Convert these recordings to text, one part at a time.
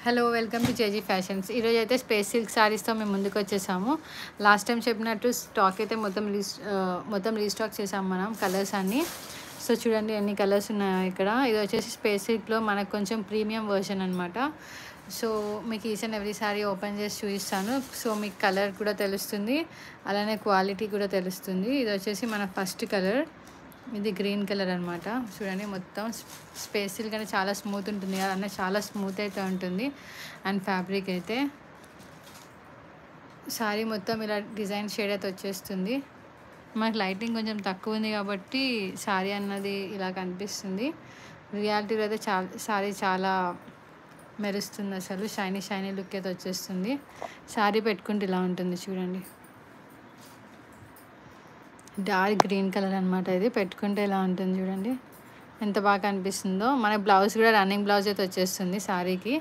Hello welcome to JG fashions. ఈరోజు అయితే space silk శారీస్తో మేము ముందుకు వచ్చేసాము. లాస్ట్ టైం చెప్పినట్టు స్టాక్ అయితే మొత్తం రీస్టాక్ చేసాము మనం కలర్స్ అన్నీ. సో చూడండి ఎన్ని కలర్స్ ఉన్నాయో ఇక్కడ. ఇది వచ్చేసి స్పేస్ సిల్క్లో మనకు కొంచెం ప్రీమియం వర్షన్ అనమాట. సో మీకు each and every sari open చేసి చూపిస్తాను. సో మీకు కలర్ కూడా తెలుస్తుంది, అలానే క్వాలిటీ కూడా తెలుస్తుంది. ఇది వచ్చేసి మన ఫస్ట్ కలర్, ఇది గ్రీన్ కలర్ అనమాట. చూడండి మొత్తం స్పేస్ సిల్క్ అంటే చాలా స్మూత్ ఉంటుంది కదా, అన్న చాలా స్మూత్ అయితే ఉంటుంది. అండ్ ఫ్యాబ్రిక్ అయితే శారీ మొత్తం ఇలా డిజైన్ షేడ్ అయితే వచ్చేస్తుంది. మనకు లైటింగ్ కొంచెం తక్కువ ఉంది కాబట్టి శారీ అన్నది ఇలా కనిపిస్తుంది. రియాలిటీలో అయితే శారీ చాలా మెరుస్తుంది, అసలు షైనీ షైనీ లుక్ అయితే వచ్చేస్తుంది. శారీ పెట్టుకుంటే ఇలా ఉంటుంది చూడండి. డార్క్ గ్రీన్ కలర్ అనమాట. ఇది పెట్టుకుంటే ఇలా ఉంటుంది చూడండి, ఎంత బాగా కనిపిస్తుందో. మన బ్లౌజ్ కూడా రన్నింగ్ బ్లౌజ్ అయితే వచ్చేస్తుంది శారీకి.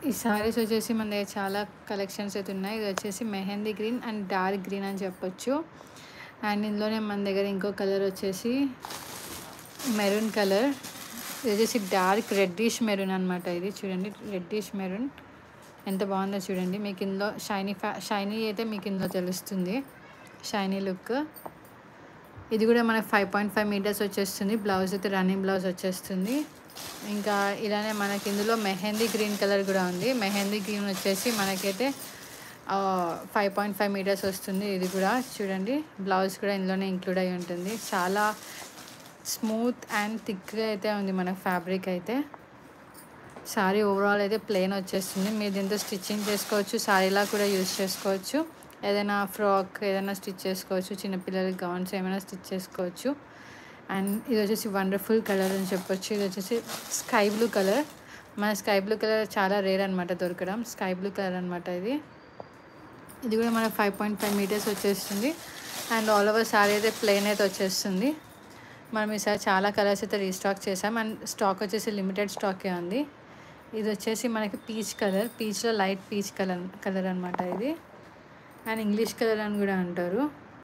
ఈ శారీస్ వచ్చేసి మన దగ్గర చాలా కలెక్షన్స్ అయితే ఉన్నాయి. ఇది వచ్చేసి mehndi green and dark green అని చెప్పొచ్చు. అండ్ ఇందులోనే మన దగ్గర ఇంకో కలర్ వచ్చేసి మెరూన్ కలర్. ఇది వచ్చేసి డార్క్ రెడ్డిష్ మెరూన్ అనమాట. ఇది చూడండి రెడ్డిష్ మెరూన్ ఎంత బాగుందో చూడండి. మీకు ఇందులో షైనీ అయితే మీకు ఇందులో తెలుస్తుంది, షైనీ లుక్. ఇది కూడా మనకు 5.5 మీటర్స్ వచ్చేస్తుంది. బ్లౌజ్ అయితే రన్నింగ్ బ్లౌజ్ వచ్చేస్తుంది. ఇంకా ఇలానే మనకి ఇందులో మెహందీ గ్రీన్ కలర్ కూడా ఉంది. మెహందీ గ్రీన్ వచ్చేసి మనకైతే 5.5 మీటర్స్ వస్తుంది. ఇది కూడా చూడండి, బ్లౌజ్ కూడా ఇందులోనే ఇంక్లూడ్ అయి ఉంటుంది. చాలా స్మూత్ అండ్ థిక్గా అయితే ఉంది మన ఫ్యాబ్రిక్ అయితే. శారీ ఓవరాల్ అయితే ప్లెయిన్ వచ్చేస్తుంది. మీరు దీంతో స్టిచ్చింగ్ చేసుకోవచ్చు, శారీలా కూడా యూజ్ చేసుకోవచ్చు. ఏదైనా ఫ్రాక్ ఏదైనా స్టిచ్ చేసుకోవచ్చు, చిన్నపిల్లలకి గౌన్స్ ఏమైనా స్టిచ్ చేసుకోవచ్చు. అండ్ ఇది వచ్చేసి వండర్ఫుల్ కలర్ అని చెప్పొచ్చు. ఇది వచ్చేసి స్కై బ్లూ కలర్. మన స్కై బ్లూ కలర్ చాలా రేర్ అనమాట దొరకడం. స్కై బ్లూ కలర్ అనమాట ఇది. ఇది కూడా మన 5.5 మీటర్స్ వచ్చేస్తుంది. అండ్ ఆల్ ఓవర్ శారీ అయితే ప్లెయిన్ అయితే వచ్చేస్తుంది. మనం ఈసారి చాలా కలర్స్ అయితే రీస్టాక్ చేసాం. అండ్ స్టాక్ వచ్చేసి లిమిటెడ్ స్టాకే ఉంది. ఇది వచ్చేసి మనకి పీచ్ కలర్, పీచ్లో లైట్ పీచ్ కలర్ అనమాట ఇది. అండ్ ఇంగ్లీష్ కలర్ అని కూడా అంటారు.